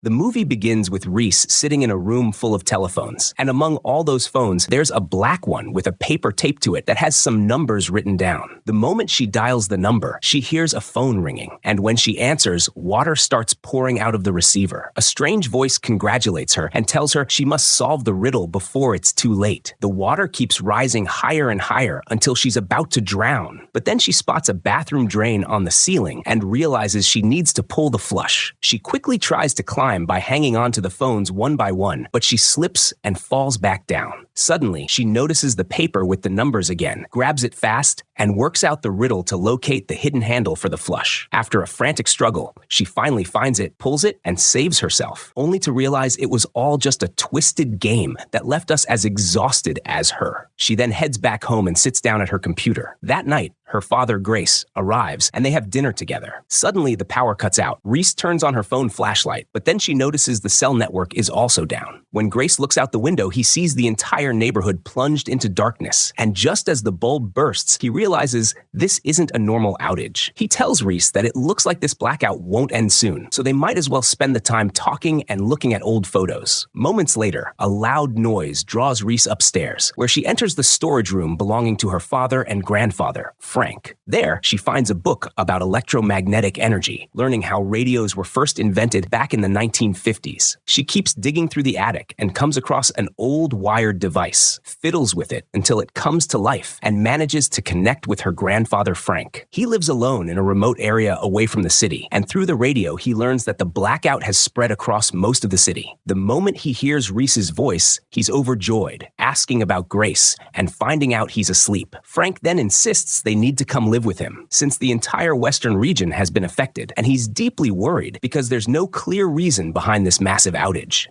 The movie begins with Reese sitting in a room full of telephones, and among all those phones, there's a black one with a paper taped to it that has some numbers written down. The moment she dials the number, she hears a phone ringing, and when she answers, water starts pouring out of the receiver. A strange voice congratulates her and tells her she must solve the riddle before it's too late. The water keeps rising higher and higher until she's about to drown, but then she spots a bathroom drain on the ceiling and realizes she needs to pull the flush. She quickly tries to climb by hanging onto the phones one by one, but she slips and falls back down. Suddenly, she notices the paper with the numbers again, grabs it fast, and works out the riddle to locate the hidden handle for the flush. After a frantic struggle, she finally finds it, pulls it, and saves herself, only to realize it was all just a twisted game that left us as exhausted as her. She then heads back home and sits down at her computer. That night, her father, Grace, arrives, and they have dinner together. Suddenly, the power cuts out. Reese turns on her phone flashlight, but then she notices the cell network is also down. When Grace looks out the window, he sees the entire neighborhood plunged into darkness, and just as the bulb bursts, he realizes this isn't a normal outage. He tells Reese that it looks like this blackout won't end soon, so they might as well spend the time talking and looking at old photos. Moments later, a loud noise draws Reese upstairs, where she enters the storage room belonging to her father and grandfather, Frank. There, she finds a book about electromagnetic energy, learning how radios were first invented back in the 1950s. She keeps digging through the attic and comes across an old wired device, fiddles with it until it comes to life, and manages to connect with her grandfather, Frank. He lives alone in a remote area away from the city, and through the radio, he learns that the blackout has spread across most of the city. The moment he hears Reese's voice, he's overjoyed, asking about Grace, and finding out he's asleep. Frank then insists they need to come live with him, since the entire western region has been affected, and he's deeply worried because there's no clear reason behind this massive outage.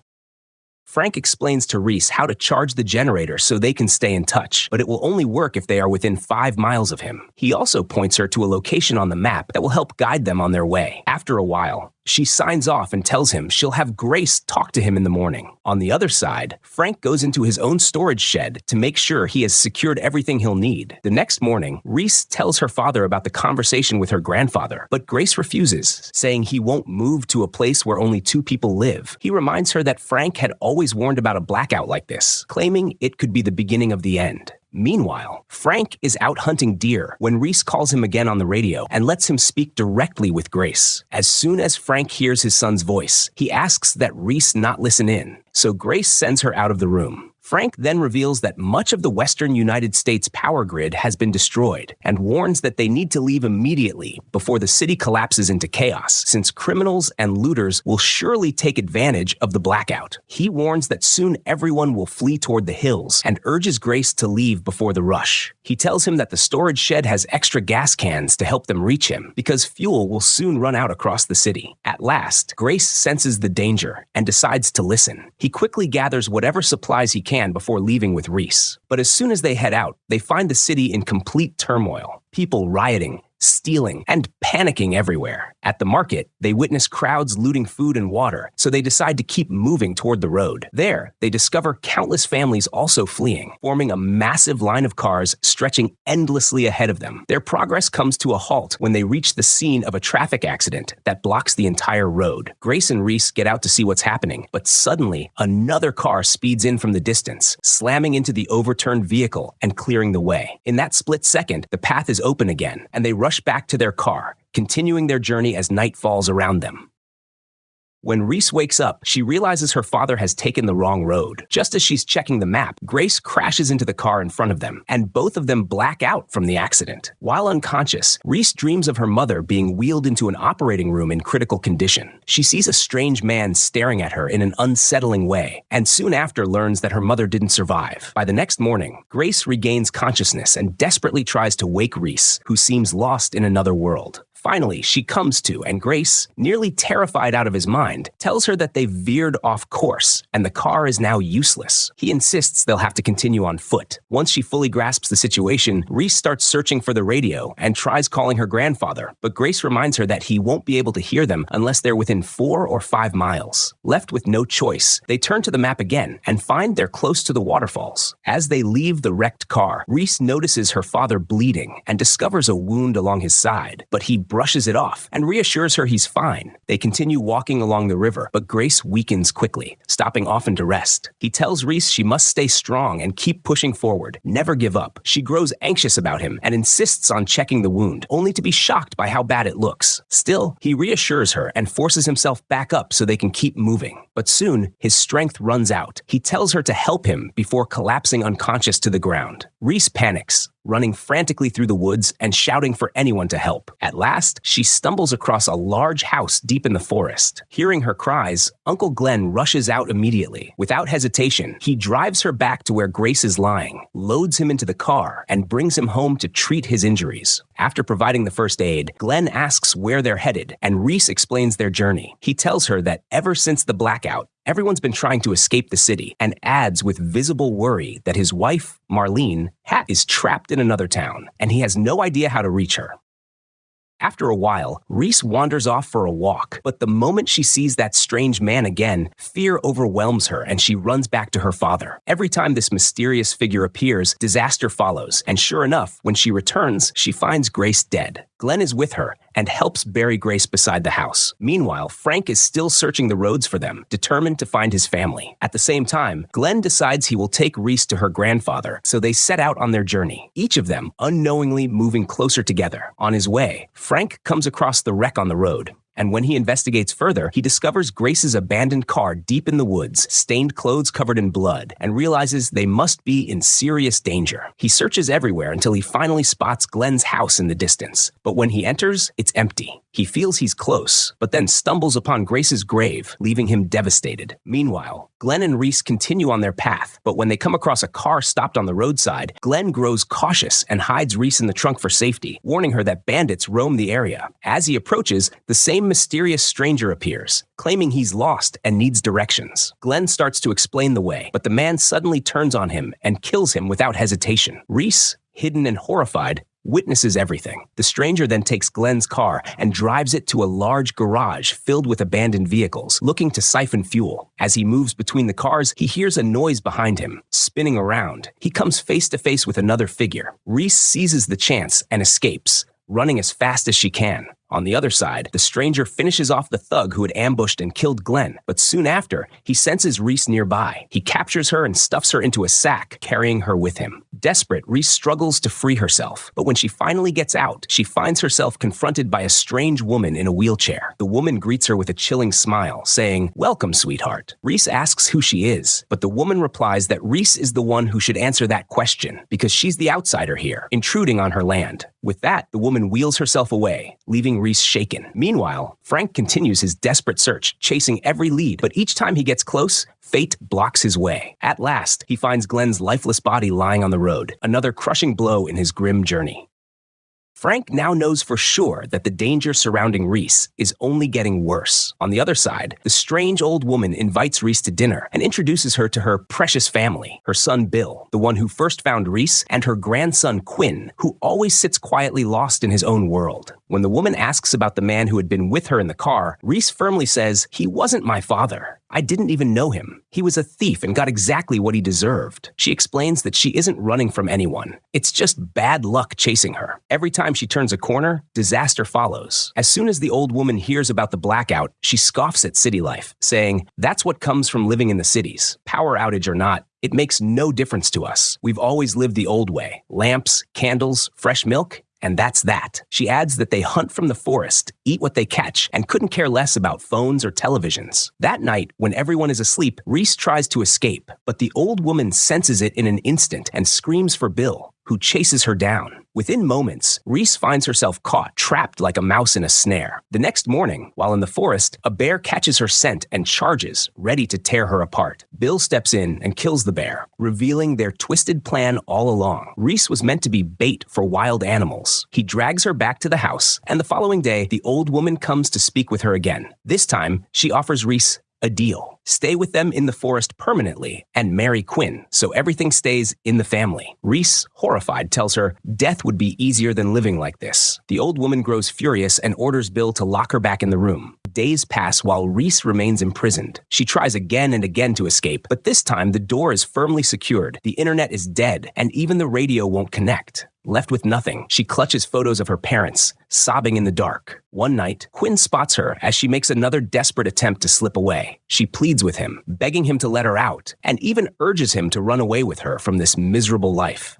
Frank explains to Reese how to charge the generator so they can stay in touch, but it will only work if they are within 5 miles of him. He also points her to a location on the map that will help guide them on their way. After a while, she signs off and tells him she'll have Grace talk to him in the morning. On the other side, Frank goes into his own storage shed to make sure he has secured everything he'll need. The next morning, Reese tells her father about the conversation with her grandfather, but Grace refuses, saying he won't move to a place where only 2 people live. He reminds her that Frank had always warned about a blackout like this, claiming it could be the beginning of the end. Meanwhile, Frank is out hunting deer when Reese calls him again on the radio and lets him speak directly with Grace. As soon as Frank hears his son's voice, he asks that Reese not listen in, so Grace sends her out of the room. Frank then reveals that much of the western United States power grid has been destroyed and warns that they need to leave immediately before the city collapses into chaos, since criminals and looters will surely take advantage of the blackout. He warns that soon everyone will flee toward the hills and urges Grace to leave before the rush. He tells him that the storage shed has extra gas cans to help them reach him because fuel will soon run out across the city. At last, Grace senses the danger and decides to listen. He quickly gathers whatever supplies he can before leaving with Reese. But as soon as they head out, they find the city in complete turmoil. People rioting, stealing, and panicking everywhere. At the market, they witness crowds looting food and water, so they decide to keep moving toward the road. There, they discover countless families also fleeing, forming a massive line of cars stretching endlessly ahead of them. Their progress comes to a halt when they reach the scene of a traffic accident that blocks the entire road. Grace and Reese get out to see what's happening, but suddenly, another car speeds in from the distance, slamming into the overturned vehicle and clearing the way. In that split second, the path is open again, and they rush back to their car, continuing their journey as night falls around them. When Reese wakes up, she realizes her father has taken the wrong road. Just as she's checking the map, Grace crashes into the car in front of them, and both of them black out from the accident. While unconscious, Reese dreams of her mother being wheeled into an operating room in critical condition. She sees a strange man staring at her in an unsettling way, and soon after learns that her mother didn't survive. By the next morning, Grace regains consciousness and desperately tries to wake Reese, who seems lost in another world. Finally, she comes to, and Grace, nearly terrified out of his mind, tells her that they've veered off course and the car is now useless. He insists they'll have to continue on foot. Once she fully grasps the situation, Reese starts searching for the radio and tries calling her grandfather, but Grace reminds her that he won't be able to hear them unless they're within 4 or 5 miles. Left with no choice, they turn to the map again and find they're close to the waterfalls. As they leave the wrecked car, Reese notices her father bleeding and discovers a wound along his side, but he brushes it off and reassures her he's fine. They continue walking along the river, but Grace weakens quickly, stopping often to rest. He tells Reese she must stay strong and keep pushing forward, never give up. She grows anxious about him and insists on checking the wound, only to be shocked by how bad it looks. Still, he reassures her and forces himself back up so they can keep moving. But soon, his strength runs out. He tells her to help him before collapsing unconscious to the ground. Reese panics, running frantically through the woods and shouting for anyone to help. At last, she stumbles across a large house deep in the forest. Hearing her cries, Uncle Glenn rushes out immediately. Without hesitation, he drives her back to where Grace is lying, loads him into the car, and brings him home to treat his injuries. After providing the first aid, Glenn asks where they're headed, and Reese explains their journey. He tells her that ever since the blackout, everyone's been trying to escape the city, and adds with visible worry that his wife, Marlene, is trapped in another town, and he has no idea how to reach her. After a while, Reese wanders off for a walk, but the moment she sees that strange man again, fear overwhelms her and she runs back to her father. Every time this mysterious figure appears, disaster follows, and sure enough, when she returns, she finds Grace dead. Glenn is with her and helps bury Grace beside the house. Meanwhile, Frank is still searching the roads for them, determined to find his family. At the same time, Glenn decides he will take Reese to her grandfather, so they set out on their journey, each of them unknowingly moving closer together. On his way, Frank comes across the wreck on the road. And when he investigates further, he discovers Grace's abandoned car deep in the woods, stained clothes covered in blood, and realizes they must be in serious danger. He searches everywhere until he finally spots Glenn's house in the distance. But when he enters, it's empty. He feels he's close, but then stumbles upon Grace's grave, leaving him devastated. Meanwhile, Glenn and Reese continue on their path, but when they come across a car stopped on the roadside, Glenn grows cautious and hides Reese in the trunk for safety, warning her that bandits roam the area. As he approaches, the same mysterious stranger appears, claiming he's lost and needs directions. Glenn starts to explain the way, but the man suddenly turns on him and kills him without hesitation. Reese, hidden and horrified, witnesses everything. The stranger then takes Glenn's car and drives it to a large garage filled with abandoned vehicles, looking to siphon fuel. As he moves between the cars, he hears a noise behind him, spinning around. He comes face to face with another figure. Reese seizes the chance and escapes, running as fast as she can. On the other side, the stranger finishes off the thug who had ambushed and killed Glenn, but soon after, he senses Reese nearby. He captures her and stuffs her into a sack, carrying her with him. Desperate, Reese struggles to free herself, but when she finally gets out, she finds herself confronted by a strange woman in a wheelchair. The woman greets her with a chilling smile, saying, "Welcome, sweetheart." Reese asks who she is, but the woman replies that Reese is the one who should answer that question, because she's the outsider here, intruding on her land. With that, the woman wheels herself away, leaving Reese shaken. Meanwhile, Frank continues his desperate search, chasing every lead, but each time he gets close, fate blocks his way. At last, he finds Glenn's lifeless body lying on the road, another crushing blow in his grim journey. Frank now knows for sure that the danger surrounding Reese is only getting worse. On the other side, the strange old woman invites Reese to dinner and introduces her to her precious family, her son Bill, the one who first found Reese, and her grandson Quinn, who always sits quietly lost in his own world. When the woman asks about the man who had been with her in the car, Reese firmly says, "He wasn't my father. I didn't even know him. He was a thief and got exactly what he deserved." She explains that she isn't running from anyone. It's just bad luck chasing her. Every time she turns a corner, disaster follows. As soon as the old woman hears about the blackout, she scoffs at city life, saying, "That's what comes from living in the cities. Power outage or not, it makes no difference to us. We've always lived the old way. Lamps, candles, fresh milk, and that's that." She adds that they hunt from the forest, eat what they catch, and couldn't care less about phones or televisions. That night, when everyone is asleep, Reese tries to escape, but the old woman senses it in an instant and screams for Bill, who chases her down. Within moments, Reese finds herself caught, trapped like a mouse in a snare. The next morning, while in the forest, a bear catches her scent and charges, ready to tear her apart. Bill steps in and kills the bear, revealing their twisted plan all along. Reese was meant to be bait for wild animals. He drags her back to the house, and the following day, the old woman comes to speak with her again. This time, she offers Reese a deal. Stay with them in the forest permanently and marry Quinn, so everything stays in the family. Reese, horrified, tells her death would be easier than living like this. The old woman grows furious and orders Bill to lock her back in the room. Days pass while Reese remains imprisoned. She tries again and again to escape, but this time the door is firmly secured, the internet is dead, and even the radio won't connect. Left with nothing, she clutches photos of her parents, sobbing in the dark. One night, Quinn spots her as she makes another desperate attempt to slip away. She pleads with him, begging him to let her out, and even urges him to run away with her from this miserable life.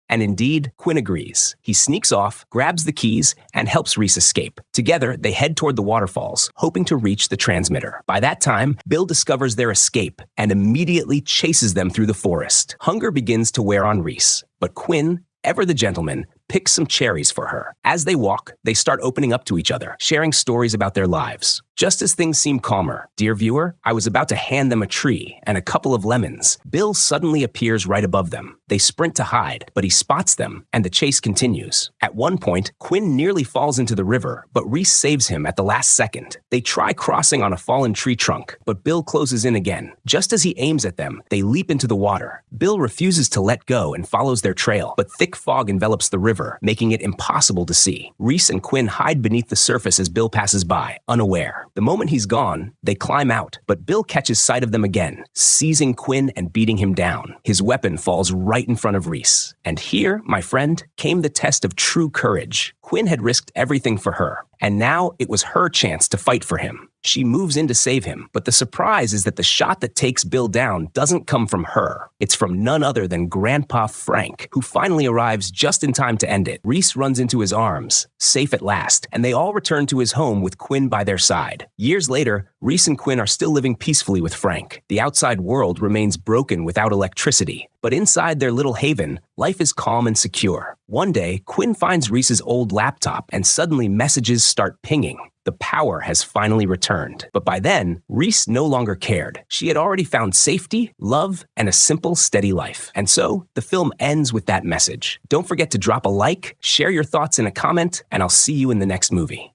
And indeed, Quinn agrees. He sneaks off, grabs the keys, and helps Reese escape. Together, they head toward the waterfalls, hoping to reach the transmitter. By that time, Bill discovers their escape and immediately chases them through the forest. Hunger begins to wear on Reese, but Quinn, ever the gentleman, picks some cherries for her. As they walk, they start opening up to each other, sharing stories about their lives. Just as things seem calmer, dear viewer, I was about to hand them a tree and a couple of lemons. Bill suddenly appears right above them. They sprint to hide, but he spots them, and the chase continues. At one point, Quinn nearly falls into the river, but Reese saves him at the last second. They try crossing on a fallen tree trunk, but Bill closes in again. Just as he aims at them, they leap into the water. Bill refuses to let go and follows their trail, but thick fog envelops the river, making it impossible to see. Reese and Quinn hide beneath the surface as Bill passes by, unaware. The moment he's gone, they climb out, but Bill catches sight of them again, seizing Quinn and beating him down. His weapon falls right in front of Reese. And here, my friend, came the test of true courage. Quinn had risked everything for her, and now it was her chance to fight for him. She moves in to save him, but the surprise is that the shot that takes Bill down doesn't come from her. It's from none other than Grandpa Frank, who finally arrives just in time to end it. Reese runs into his arms, safe at last, and they all return to his home with Quinn by their side. Years later, Reese and Quinn are still living peacefully with Frank. The outside world remains broken without electricity, but inside their little haven, life is calm and secure. One day, Quinn finds Reese's old laptop, and suddenly messages start pinging. The power has finally returned. But by then, Reese no longer cared. She had already found safety, love, and a simple, steady life. And so, the film ends with that message. Don't forget to drop a like, share your thoughts in a comment, and I'll see you in the next movie.